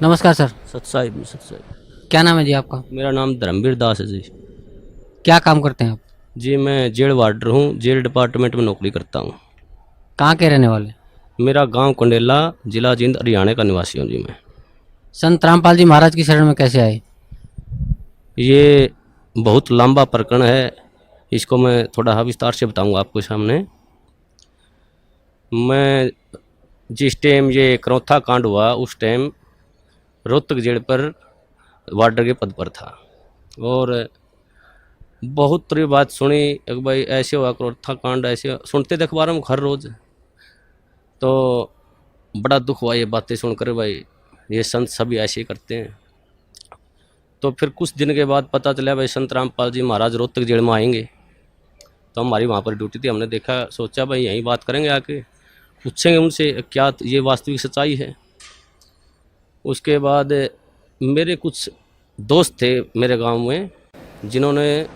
नमस्कार सर। सत्साई सत्साई। क्या नाम है जी आपका? मेरा नाम धर्मवीर दास है जी। क्या काम करते हैं आप? जी मैं जेल वार्डर हूँ, जेल डिपार्टमेंट में नौकरी करता हूँ। कहाँ के रहने वाले? मेरा गांव कंडेला, जिला जींद, हरियाणा का निवासी हूँ जी मैं। संत रामपाल जी महाराज की शरण में कैसे आए? ये बहुत लंबा प्रकरण है, इसको मैं थोड़ा विस्तार से बताऊँगा आपको सामने। मैं जिस टाइम ये करौथा कांड हुआ उस टाइम रोहतक जेल पर वार्डर के पद पर था, और बहुत तरह बात सुनी एक भाई ऐसे हुआ करौथा कांड, ऐसे सुनते थे अखबारों में हर रोज़। तो बड़ा दुख हुआ ये बातें सुनकर भाई, ये संत सभी ऐसे ही करते हैं। तो फिर कुछ दिन के बाद पता चला भाई संत रामपाल जी महाराज रोहतक जेल में आएंगे। तो हमारी वहाँ पर ड्यूटी थी, हमने देखा, सोचा भाई यहीं बात करेंगे, आके पूछेंगे उनसे क्या ये वास्तविक सच्चाई है। उसके बाद मेरे कुछ दोस्त थे मेरे गांव में, जिन्होंने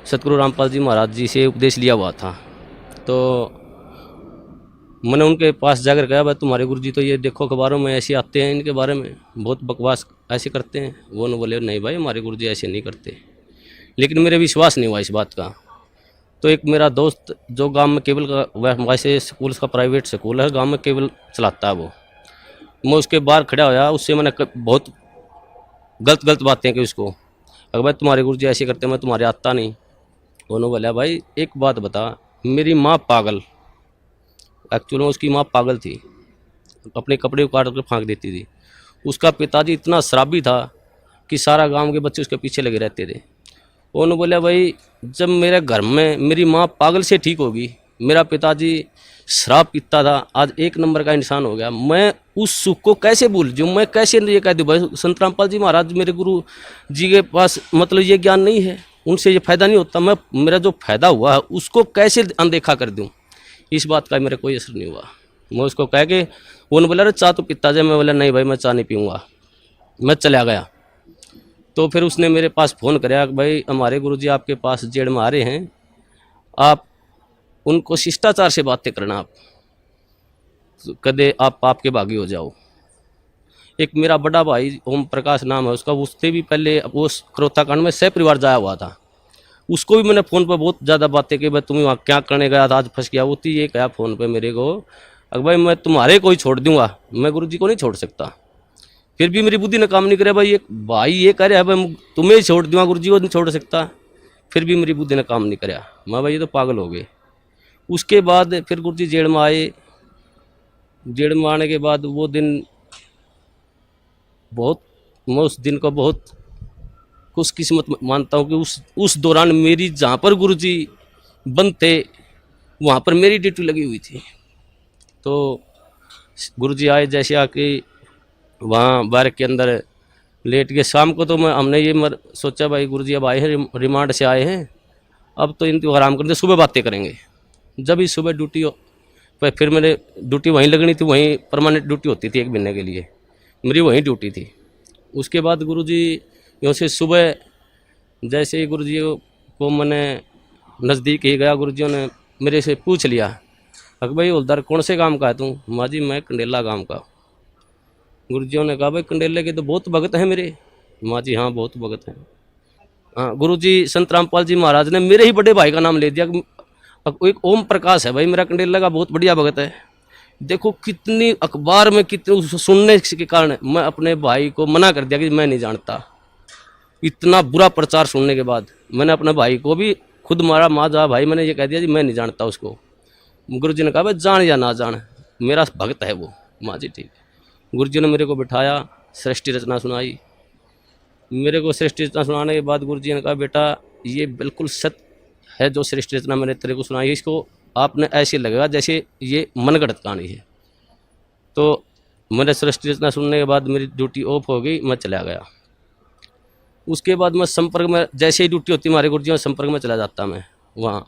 सतगुरु रामपाल जी महाराज जी से उपदेश लिया हुआ था। तो मैंने उनके पास जाकर कहा भाई तुम्हारे गुरुजी तो ये देखो अखबारों में ऐसे आते हैं, इनके बारे में बहुत बकवास ऐसे करते हैं। वो ने बोले नहीं भाई हमारे गुरुजी ऐसे नहीं करते। लेकिन मेरे विश्वास नहीं हुआ इस बात का। तो एक मेरा दोस्त जो गांव में केबल का वैसे स्कूल का प्राइवेट स्कूल है, गांव में केबल चलाता है वो, मैं उसके बाहर खड़ा होया, उससे मैंने बहुत गलत गलत बातें की उसको। अगर भाई तुम्हारे गुरुजी ऐसे करते, मैं तुम्हारे आता नहीं। उन्होंने बोला भाई एक बात बता, मेरी माँ पागल, एक्चुअल में उसकी माँ पागल थी, अपने कपड़े उतार कर फेंक देती थी। उसका पिताजी इतना शराबी था कि सारा गांव के बच्चे उसके पीछे लगे रहते थे। उन्होंने बोला भाई जब मेरे घर में मेरी माँ पागल से ठीक होगी, मेरा पिताजी शराब पीता था, आज एक नंबर का इंसान हो गया, मैं उस सुख को कैसे भूल जाऊँ, मैं कैसे ये कह दूँ भाई संत रामपाल जी महाराज मेरे गुरु जी के पास मतलब ये ज्ञान नहीं है, उनसे ये फ़ायदा नहीं होता, मैं मेरा जो फ़ायदा हुआ है उसको कैसे अनदेखा कर दूँ। इस बात का मेरा कोई असर नहीं हुआ। मैं उसको कह के, उन्होंने बोला अरे चाय तो पीता जाए, मैं बोला नहीं भाई मैं चाय नहीं पीऊँगा, मैं चला गया। तो फिर उसने मेरे पास फ़ोन कराया कि भाई हमारे गुरुजी आपके पास जेल में आ रहे हैं, आप उनको शिष्टाचार से बातें करना, आप तो कदे आप पाप के भागी हो जाओ। एक मेरा बड़ा भाई ओम प्रकाश नाम है उसका, उससे भी पहले वो करौथा कांड में सह परिवार जाया हुआ था, उसको भी मैंने फ़ोन पर बहुत ज़्यादा बातें की, भाई तुम वहाँ क्या करने गया था, आज फंस गया। वो थी ये कहा फ़ोन पे मेरे को, अगर भाई मैं तुम्हारे को ही छोड़ दूंगा, मैं गुरुजी को नहीं छोड़ सकता। फिर भी मेरी बुद्धि ने काम नहीं करे, भाई ये भाई ये कह रहा है भाई तुम्हें ही छोड़ दूंगा, गुरुजी को नहीं छोड़ सकता। फिर भी मेरी बुद्धि ने काम नहीं कराया, मैं भाई ये तो पागल हो गए। उसके बाद फिर गुरुजी जेल में आए। जेल में आने के बाद वो दिन बहुत, मैं उस दिन को बहुत खुशकिस्मत मानता हूँ कि उस दौरान मेरी जहाँ पर गुरुजी बंद थे वहाँ पर मेरी ड्यूटी लगी हुई थी। तो गुरुजी आए, जैसे आके वहाँ बारक के अंदर लेट के, शाम को तो हमने ये सोचा भाई गुरुजी अब आए हैं, रिमांड से आए हैं, अब तो इनको आराम करते, सुबह बातें करेंगे। जब ही सुबह ड्यूटी फिर मेरे ड्यूटी वहीं लगनी थी, वहीं परमानेंट ड्यूटी होती थी एक महीने के लिए, मेरी वहीं ड्यूटी थी। उसके बाद गुरुजी यूँ से सुबह जैसे ही गुरुजी को मैंने नज़दीक ही गया, गुरुजियों ने मेरे से पूछ लिया अकबर भाई हवलदार कौन से गांव का है तू? माँ जी मैं कंडेला गांव का। गुरुजियों ने कहा भाई कंडेले के तो बहुत भगत हैं मेरे। माँ जी हाँ बहुत भगत हैं। हाँ गुरुजी संत रामपाल जी महाराज ने मेरे ही बड़े भाई का नाम ले दिया, एक ओम प्रकाश है भाई मेरा कंडेला का बहुत बढ़िया भगत है। देखो कितनी अखबार में कितनी सुनने के कारण मैं अपने भाई को मना कर दिया कि मैं नहीं जानता। इतना बुरा प्रचार सुनने के बाद मैंने अपने भाई को भी खुद मारा, माँ जा भाई मैंने ये कह दिया जी मैं नहीं जानता उसको। गुरु जी ने कहा भाई जान या ना जान मेरा भक्त है वो। माँ जी ठीक है। गुरु जी ने मेरे को बिठाया, सृष्टि रचना सुनाई। मेरे को सृष्टि रचना सुनाने के बाद गुरु जी ने कहा बेटा ये बिल्कुल सत्य है जो सृष्टि रचना मैंने तेरे को सुनाई, इसको आपने ऐसे लगेगा जैसे ये मनगढ़ंत कहानी है। तो मैंने सृष्टि रचना सुनने के बाद मेरी ड्यूटी ऑफ हो गई, मैं चला गया। उसके बाद मैं संपर्क में, जैसे ही ड्यूटी होती हमारे गुरुजी में संपर्क में चला जाता, मैं वहाँ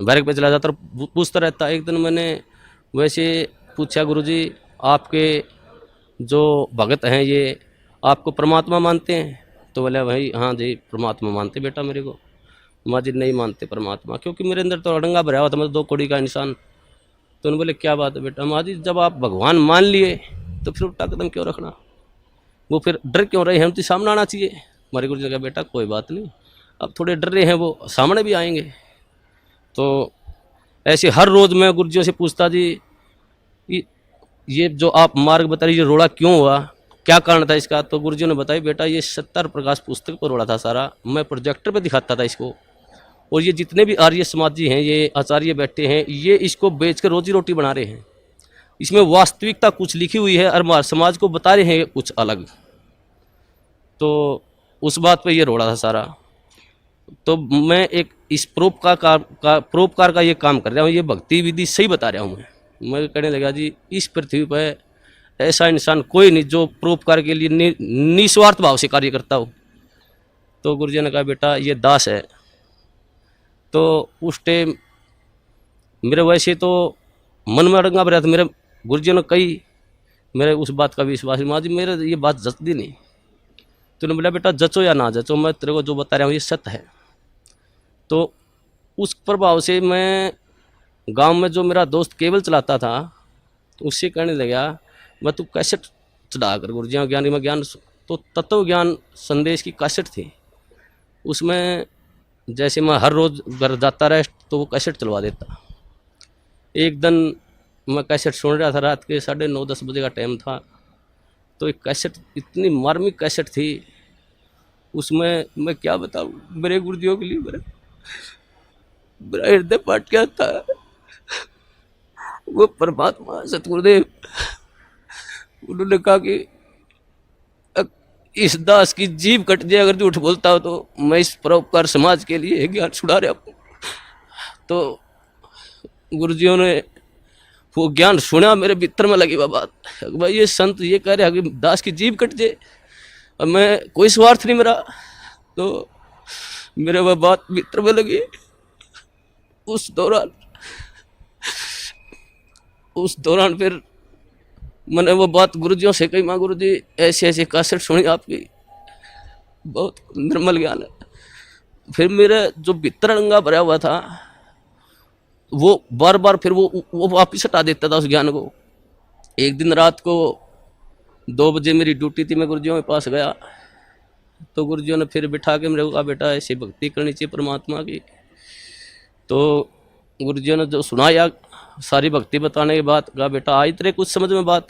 बैरक पे चला जाता और पूछता रहता। एक दिन मैंने वैसे पूछा गुरुजी आपके जो भगत हैं ये आपको परमात्मा मानते हैं? तो बोला भाई हाँ जी परमात्मा मानते बेटा मेरे को। माँ जी नहीं मानते परमात्मा, क्योंकि मेरे अंदर तो अड़ंगा भरा हुआ था, मैं 2 कौड़ी का इंसान। तो उन्होंने बोले क्या बात है बेटा? माँ जी जब आप भगवान मान लिए तो फिर उल्टा कदम क्यों रखना? वो फिर डर क्यों रहे हैं, हम तो सामने आना चाहिए। हमारे गुरुजी ने कहा बेटा कोई बात नहीं, अब थोड़े डर रहे हैं वो सामने भी आएंगे। तो ऐसे हर रोज़ मैं गुरुजियों से पूछता जी ये जो आप मार्ग बता रही, ये रोड़ा क्यों हुआ, क्या कारण था इसका। तो गुरुजियों ने बताया बेटा ये सत्तर प्रकाश पुस्तक पर रोड़ा था सारा, मैं प्रोजेक्टर पे दिखाता था इसको, और ये जितने भी आर्य समाजी हैं, ये आचार्य बैठे हैं, ये इसको बेच कर रोजी रोटी बना रहे हैं। इसमें वास्तविकता कुछ लिखी हुई है और हमारे समाज को बता रहे हैं कुछ अलग। तो उस बात पे ये रोड़ा था सारा। तो मैं एक इस परोपकार का ये काम कर रहा हूँ, ये भक्ति विधि सही बता रहा हूँ। मैं कहने लगा जी इस पृथ्वी पर ऐसा इंसान कोई नहीं जो परोपकार के लिए निस्वार्थ भाव से कार्य करता हो। तो गुरुजी ने कहा बेटा ये दास है। तो उस टाइम मेरे वैसे तो मन में अड़ंगा भरा था, मेरे गुरुजी ने कही, मेरे उस बात का विश्वास माँ जी मेरे ये बात जचती नहीं। तूने बोला बेटा जचो या ना जचो, मैं तेरे को जो बता रहा हूँ ये सत्य है। तो उस प्रभाव से मैं गांव में जो मेरा दोस्त केबल चलाता था उससे कहने लगा मैं तू कैसेट चढ़ा कर गुरुजी ज्ञान में ज्ञान, तो तत्व ज्ञान संदेश की कैसेट थी। उसमें जैसे मैं हर रोज़ घर जाता रहा तो वो कैसेट चलवा देता। एक दिन मैं कैसेट सुन रहा था, रात के 9:30-10 बजे का टाइम था। तो एक कैसेट इतनी मार्मिक कैसेट थी, उसमें मैं क्या बताऊँ, मेरे गुरुजियों के लिए मेरा हृदय फाट गया था। वो परमात्मा सतगुरुदेव उन्होंने कहा कि इस दास की जीभ कट जाए अगर झूठ बोलता हो, तो मैं इस परोपकार समाज के लिए ज्ञान छुड़ा रहा हूँ। तो गुरुजियों ने वो ज्ञान सुना, मेरे भीतर में लगी वह बात, भाई ये संत ये कह रहे हैं कि दास की जीभ कट जाए, अब मैं कोई स्वार्थ नहीं मेरा। तो मेरे वह बात भीतर में लगी। उस दौरान फिर मैंने वो बात गुरुजियों से कही, माँ गुरुजी ऐसे ऐसे कैसेट सुनी आपकी, बहुत निर्मल ज्ञान है। फिर मेरा जो भीतर अड़ंगा भरा हुआ था वो बार बार फिर वो वापिस हटा देता था उस ज्ञान को। एक दिन रात को 2 बजे मेरी ड्यूटी थी, मैं गुरुजियों के पास गया तो गुरुजियों ने फिर बिठा के मेरे को कहा बेटा ऐसी भक्ति करनी चाहिए परमात्मा की। तो गुरुजियों ने जो सुनाया सारी भक्ति बताने के बाद कहा बेटा आज तेरे कुछ समझ में बात।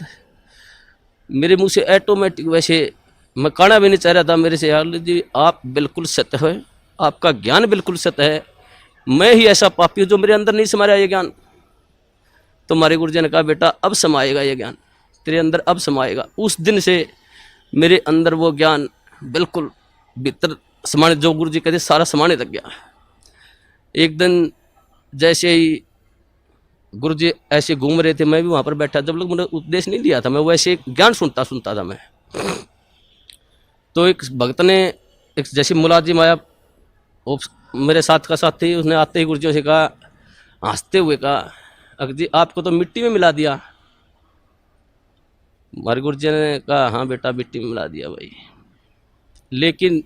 मेरे मुंह से ऑटोमेटिक, वैसे मैं कहना भी नहीं चाह रहा था मेरे से, यार जी आप बिल्कुल सत्य है, आपका ज्ञान बिल्कुल सत्य है, मैं ही ऐसा पापी हूँ जो मेरे अंदर नहीं समा रहा ये ज्ञान। तो हमारे गुरुजी ने कहा बेटा अब समाएगा ये ज्ञान तेरे अंदर, अब समाएगा। उस दिन से मेरे अंदर वो ज्ञान बिल्कुल भीतर समाने, जो गुरुजी कहते सारा समाने लग गया। एक दिन जैसे ही गुरुजी ऐसे घूम रहे थे, मैं भी वहाँ पर बैठा, जब लोग मैंने उपदेश नहीं लिया था, मैं वैसे ज्ञान सुनता था मैं। तो एक भक्त ने एक जैसे मुलाजिम आया, वो मेरे साथ का साथी, उसने आते ही गुरुजी से कहा, हंसते हुए कहा अगर जी आपको तो मिट्टी में मिला दिया। हमारे गुरुजी ने कहा हाँ बेटा मिट्टी में मिला दिया भाई। लेकिन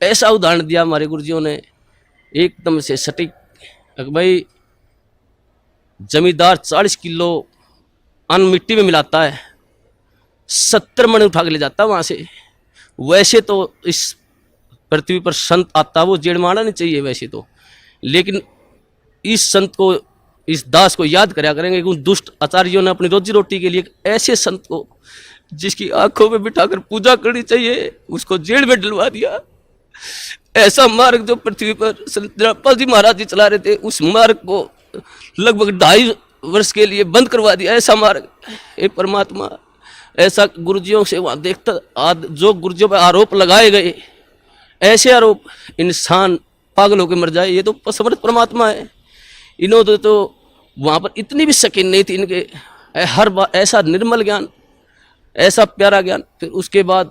ऐसा उदाहरण दिया हमारे गुरुजियों ने एकदम से सटीक, भाई जमींदार 40 किलो अन्न मिट्टी में मिलाता है, 70 मण उठा के ले जाता है वहाँ से। वैसे तो इस पृथ्वी पर संत आता वो जेड़ मारना नहीं चाहिए वैसे तो, लेकिन इस संत को, इस दास को याद कराया करेंगे कि उन दुष्ट आचार्यों ने अपनी रोजी रोटी के लिए ऐसे संत को जिसकी आंखों में बिठाकर पूजा करनी चाहिए उसको जेल में डलवा दिया। ऐसा मार्ग जो पृथ्वी पर संत रामपाल जी महाराज जी चला रहे थे, उस मार्ग को लगभग 2.5 वर्ष के लिए बंद करवा दिया। ऐसा मार्ग, हे परमात्मा, ऐसा गुरुजियों से वहाँ देखता, जो गुरुजियों पर आरोप लगाए गए, ऐसे आरोप इंसान पागल होकर मर जाए, ये तो समर्थ परमात्मा है। इन्होंने तो वहाँ पर इतनी भी शकीन नहीं थी इनके, हर बार ऐसा निर्मल ज्ञान, ऐसा प्यारा ज्ञान। फिर उसके बाद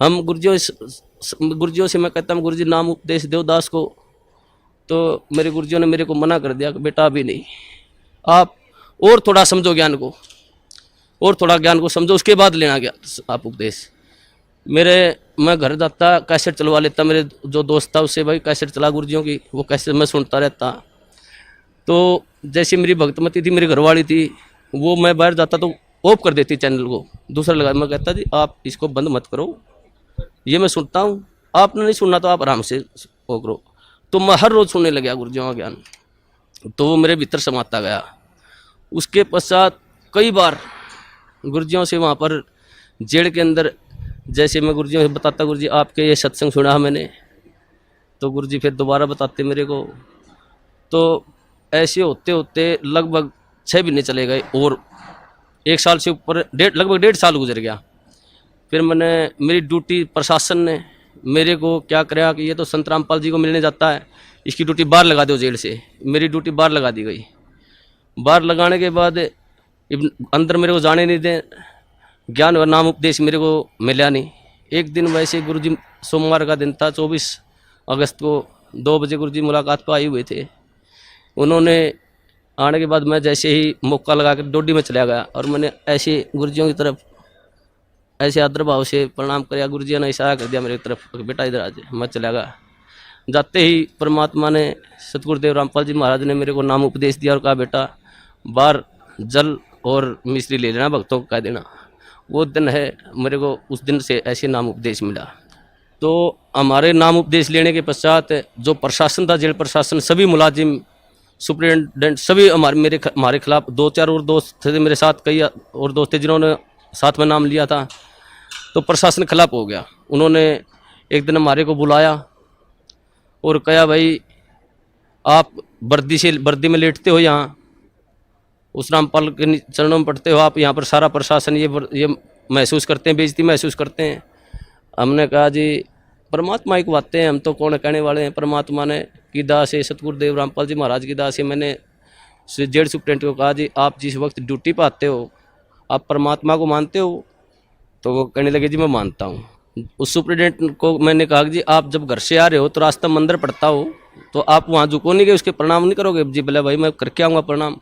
हम गुरुजियों से मैं कहता हूँ गुरुजी नाम उपदेश दो दास को। तो मेरे गुरुजियों ने मेरे को मना कर दिया कि बेटा अभी नहीं, आप और थोड़ा समझो ज्ञान को, और थोड़ा ज्ञान को समझो, उसके बाद लेना गया आप उपदेश। मैं घर जाता कैसेट चलवा लेता, मेरे जो दोस्त था उससे, भाई कैसेट चला गुरुजियों की, वो कैसेट मैं सुनता रहता। तो जैसे मेरी भक्तमती थी, मेरी घरवाली थी, वो मैं बाहर जाता तो ऑफ कर देती चैनल को, दूसरा लगा। मैं कहता जी आप इसको बंद मत करो, ये मैं सुनता हूँ, आपने नहीं सुनना तो आप आराम से वो करो। तो मैं हर रोज़ सुनने लगा गुरुजियों का ज्ञान, तो वो मेरे भीतर समाता गया। उसके पश्चात कई बार गुरुजियों से वहाँ पर जेल के अंदर, जैसे मैं गुरुजियों से बताता गुरुजी आपके ये सत्संग सुना मैंने, तो गुरुजी फिर दोबारा बताते मेरे को। तो ऐसे होते होते लगभग 6 महीने चले गए और 1 साल से ऊपर लगभग 1.5 साल गुजर गया। फिर मैंने मेरी ड्यूटी प्रशासन ने मेरे को क्या कराया कि ये तो संत रामपाल जी को मिलने जाता है, इसकी ड्यूटी बाहर लगा दो जेल से। मेरी ड्यूटी बाहर लगा दी गई। बाहर लगाने के बाद अंदर मेरे को जाने नहीं दें, ज्ञान और नाम उपदेश मेरे को मिला नहीं। एक दिन वैसे गुरुजी, सोमवार का दिन था, 24 अगस्त को 2 बजे गुरुजी मुलाकात पर आए हुए थे। उन्होंने आने के बाद मैं जैसे ही मौका लगा कर डोडी में चला गया और मैंने ऐसे गुरुजियों की तरफ ऐसे आदर भाव से प्रणाम किया। गुरुजी ने इशारा कर दिया मेरी तरफ, बेटा इधर आ जाए। मैं चला गया। जाते ही परमात्मा ने, सतगुरुदेव रामपाल जी महाराज ने मेरे को नाम उपदेश दिया और कहा बेटा बाहर जल और मिश्री ले लेना, भक्तों को कह देना। वो दिन है, मेरे को उस दिन से ऐसे नाम उपदेश मिला। तो हमारे नाम उपदेश लेने के पश्चात जो प्रशासन था, जेल प्रशासन, सभी मुलाजिम, सुप्रिटेंडेंट, सभी हमारे खिलाफ, 2-4 और दोस्त थे मेरे साथ, कई और दोस्त थे जिन्होंने साथ में नाम लिया था। तो प्रशासन खिलाफ हो गया। उन्होंने एक दिन हमारे को बुलाया और कहा भाई आप वर्दी में लेटते हो, यहाँ उस रामपाल के चरणों में पढ़ते हो, आप यहाँ पर सारा प्रशासन ये महसूस करते हैं, बेइज्जती महसूस करते हैं। हमने कहा जी परमात्मा ही को बातें हैं, हम तो कौन कहने वाले हैं। परमात्मा ने की दास है, सतगुरुदेव रामपाल जी महाराज की दास है। मैंने जेल सुप्रिटेंडेंट को कहा जी आप जिस वक्त ड्यूटी पर आते हो आप परमात्मा को मानते हो? तो वो कहने लगे जी मैं मानता हूँ। उस सुप्रिटेंडेंट को मैंने कहा कि जी आप जब घर से आ रहे हो तो रास्ता मंदिर पड़ता हो तो आप वहाँ झुको नहीं गए, उसके प्रणाम नहीं करोगे? जी बोले भाई मैं करके आऊँगा प्रणाम।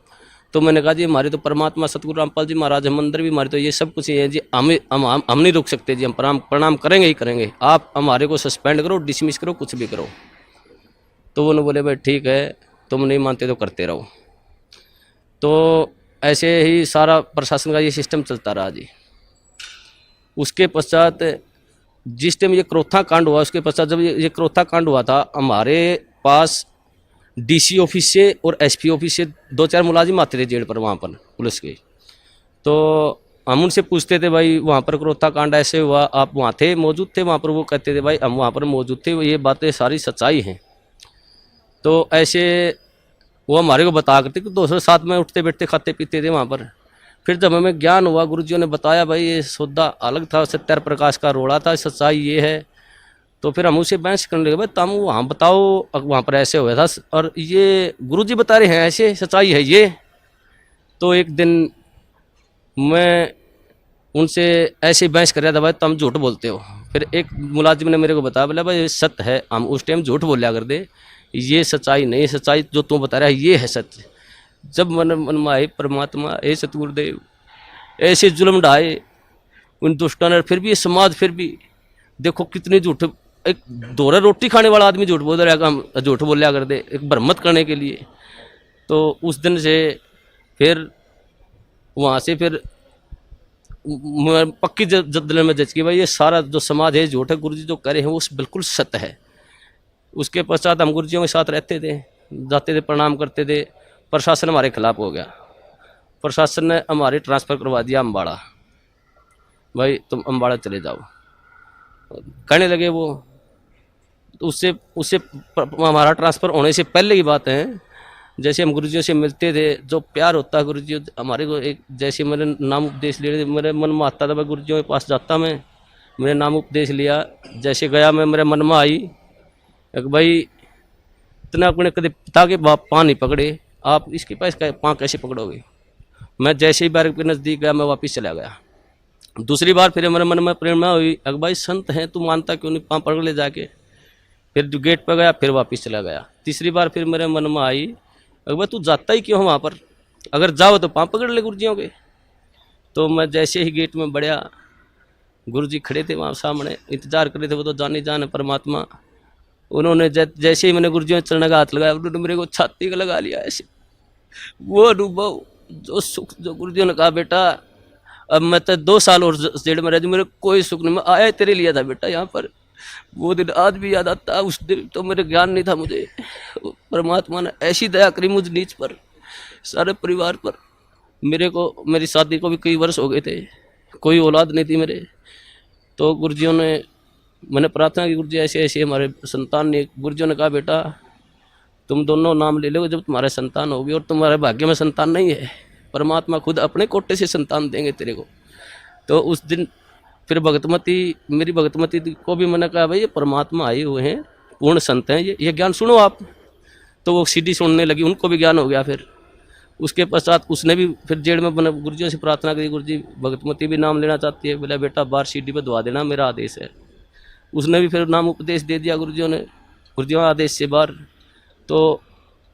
तो मैंने कहा जी हमारे तो परमात्मा सतगुरु रामपाल जी महाराज है, मंदिर भी हमारे, तो ये सब कुछ ही है जी, हम नहीं रुक सकते जी, हम प्रणाम करेंगे ही करेंगे। आप हमारे को सस्पेंड करो, डिसमिस करो, कुछ भी करो। तो वो बोले भाई ठीक है, तुम नहीं मानते तो करते रहो। तो ऐसे ही सारा प्रशासन का ये सिस्टम चलता रहा जी। उसके पश्चात जिस टाइम ये क्रोथा कांड हुआ, उसके पश्चात जब ये क्रोथा कांड हुआ था, हमारे पास डीसी ऑफिस से और एसपी ऑफिस से 2-4 मुलाजिम आते थे जेल पर, वहाँ पर पुलिस के। तो हम उनसे पूछते थे भाई वहाँ पर क्रोथा कांड ऐसे हुआ, आप वहाँ थे, मौजूद थे वहाँ पर? वो कहते थे भाई हम वहाँ पर मौजूद थे, ये बातें सारी सच्चाई हैं। तो ऐसे वो हमारे को बता करते कि दोस्तों साथ में उठते बैठते खाते पीते थे वहाँ पर। फिर जब हमें ज्ञान हुआ, गुरुजियों ने बताया भाई ये सौदा अलग था, सत्यार प्रकाश का रोड़ा था, सच्चाई ये है। तो फिर हम उसे बहस करने लगे, भाई तुम वहाँ बताओ वहाँ पर ऐसे हुआ था और ये गुरुजी बता रहे हैं ऐसे, सच्चाई है ये। तो एक दिन मैं उनसे ऐसे बहस कर रहा था, भाई तुम झूठ बोलते हो। फिर एक मुलाजिम ने मेरे को बताया, बोला भाई ये सत्य है, हम उस टाइम झूठ बोलिया कर दे, ये सच्चाई नहीं, सच्चाई जो तू बता रहा है ये है सच। जब मन में आए परमात्मा ए सतगुरुदेव ऐसे जुल्म ढाए उन दुष्टों ने, फिर भी ये समाज फिर भी देखो कितनी झूठ, एक दोहरा रोटी खाने वाला आदमी झूठ बोल रहा है, हम झूठ बोलिया कर दे एक भ्रमत करने के लिए। तो उस दिन से फिर वहाँ से फिर पक्की दिल में जज की भाई ये सारा जो समाज है झूठ है, गुरुजी जो कह रहे हैं वो बिल्कुल सत्य है। उसके पश्चात हम गुरुजियों के साथ रहते थे, जाते थे, प्रणाम करते थे। प्रशासन हमारे खिलाफ हो गया, प्रशासन ने हमारे ट्रांसफ़र करवा दिया अम्बाड़ा, भाई तुम अम्बाड़ा चले जाओ कहने लगे वो। तो उससे हमारा ट्रांसफ़र होने से पहले की बात है, जैसे हम गुरुजियों से मिलते थे, जो प्यार होता है गुरुजी हमारे को, एक जैसे मेरे नाम उपदेश ले, मेरे मन में आता था मैं गुरुजियों के पास जाता, मैं मेरे नाम उपदेश लिया, जैसे गया मैं, मेरे मन में आई एक भाई इतना अपने कभी पिता के बाप पाँ नहीं पकड़े, आप इसके पास पाँ कैसे पकड़ोगे? मैं जैसे ही बार के नज़दीक गया मैं वापस चला गया। दूसरी बार फिर मेरे मन में प्रेरणा हुई, अगर भाई संत हैं तू मानता क्यों नहीं, पाँ पकड़ ले जाके। फिर जो गेट पर गया फिर वापस चला गया। तीसरी बार फिर मेरे मन में आई, अगर भाई तू जाता ही क्यों वहाँ पर, अगर जाओ तो पाँ पकड़ ले गुरुजियों के। तो मैं जैसे ही गेट में बढ़िया, गुरुजी खड़े थे वहाँ सामने, इंतजार कर रहे थे, वो तो जाने जाने परमात्मा। उन्होंने जैसे ही मैंने गुरुजियों चरण का हाथ लगाया, उन्होंने मेरे को छाती का लगा लिया ऐसे। वो अनुभव, जो सुख, जो गुरुजियों ने कहा बेटा अब मैं तो 2 साल और जेल में रह जाऊँ, मेरे कोई सुख नहीं। मैं आया तेरे लिए था बेटा यहाँ पर, वो दिन आज भी याद आता। उस दिन तो मेरे ज्ञान नहीं था मुझे, परमात्मा ने ऐसी दया करी मुझ नीच पर, सारे परिवार पर। मेरे को, मेरी शादी को भी कई वर्ष हो गए थे, कोई औलाद नहीं थी मेरे। तो गुरुजियों ने, मैंने प्रार्थना की, गुरुजी ऐसे ऐसे हमारे संतान ने, गुरुजियों ने कहा बेटा तुम दोनों नाम ले लो जब तुम्हारे संतान होगी, और तुम्हारे भाग्य में संतान नहीं है, परमात्मा खुद अपने कोटे से संतान देंगे तेरे को। तो उस दिन फिर भगतमती, मेरी भगतमती को भी मैंने कहा भाई ये परमात्मा आए हुए हैं, पूर्ण संत हैं, ये ज्ञान सुनो आप। तो वो सीडी सुनने लगी, उनको भी ज्ञान हो गया। फिर उसके पश्चात उसने भी फिर जेल में बने गुरुजियों से प्रार्थना करी, गुरुजी भगतमती भी नाम लेना चाहती है, बोला बेटा बाहर सीडी पे दवा देना, मेरा आदेश है। उसने भी फिर नाम उपदेश दे दिया गुरुजियों ने, गुरुजियों के आदेश से बाहर। तो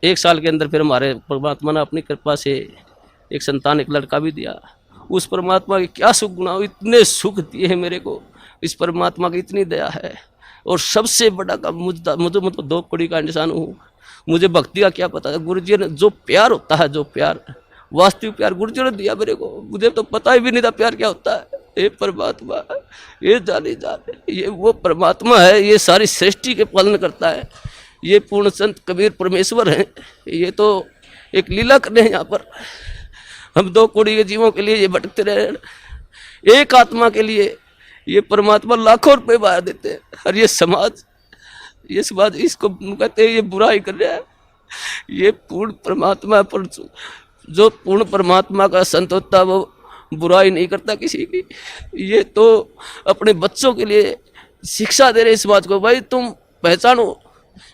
1 साल के अंदर फिर हमारे परमात्मा ने अपनी कृपा से एक संतान, एक लड़का भी दिया। उस परमात्मा के क्या सुख गुना, इतने सुख दिए हैं मेरे को, इस परमात्मा की इतनी दया है। और सबसे बड़ा काम मुझे मतलब 2 कौड़ी का इंसान हूँ, मुझे भक्ति का क्या पता है। गुरुजी ने जो प्यार होता है, जो प्यार, वास्तविक प्यार गुरुजी ने दिया मेरे को, मुझे तो पता ही भी नहीं था प्यार क्या होता है। ये परमात्मा, ये जाने ये वो परमात्मा है, ये सारी सृष्टि के पालन करता है। ये पूर्ण संत कबीर परमेश्वर हैं, ये तो एक लीला करने हैं यहाँ पर। हम 2 कौड़ी के जीवों के लिए ये भटकते रहे, एक आत्मा के लिए ये परमात्मा लाखों रुपए बाहर देते हैं। और ये समाज इसको कहते हैं ये बुराई कर रहा है। ये पूर्ण परमात्मा पर, जो पूर्ण परमात्मा का संत होता है वो बुराई नहीं करता किसी की। ये तो अपने बच्चों के लिए शिक्षा दे रहे इस बात को, भाई तुम पहचानो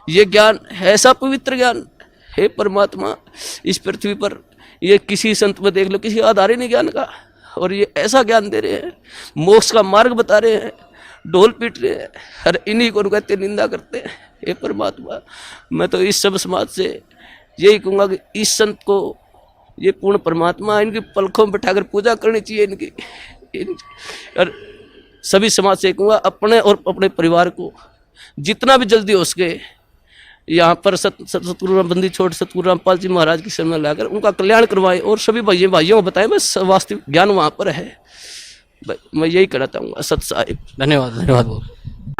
ये ज्ञान ऐसा पवित्र ज्ञान है परमात्मा इस पृथ्वी पर। ये किसी संत में देख लो, किसी आधार ही नहीं ज्ञान का, और ये ऐसा ज्ञान दे रहे हैं, मोक्ष का मार्ग बता रहे हैं, ढोल पीट रहे हैं, हर इन्हीं को कहते निंदा करते हैं। हे परमात्मा, मैं तो इस सब समाज से यही कहूँगा कि इस संत को, ये पूर्ण परमात्मा, इनकी पलकों में बैठाकर पूजा करनी चाहिए इनकी। और सभी समाज से कहूँगा अपने और अपने परिवार को जितना भी जल्दी हो सके यहाँ पर सतगुरु बंदी छोड़ सतगुरु रामपाल जी महाराज की शरण में लाकर उनका कल्याण करवाएं, और सभी भाइयों को बताएं बस वास्तविक ज्ञान वहाँ पर है। मैं यही कहना चाहूँगा। सत साहिब। धन्यवाद, धन्यवाद बहुत।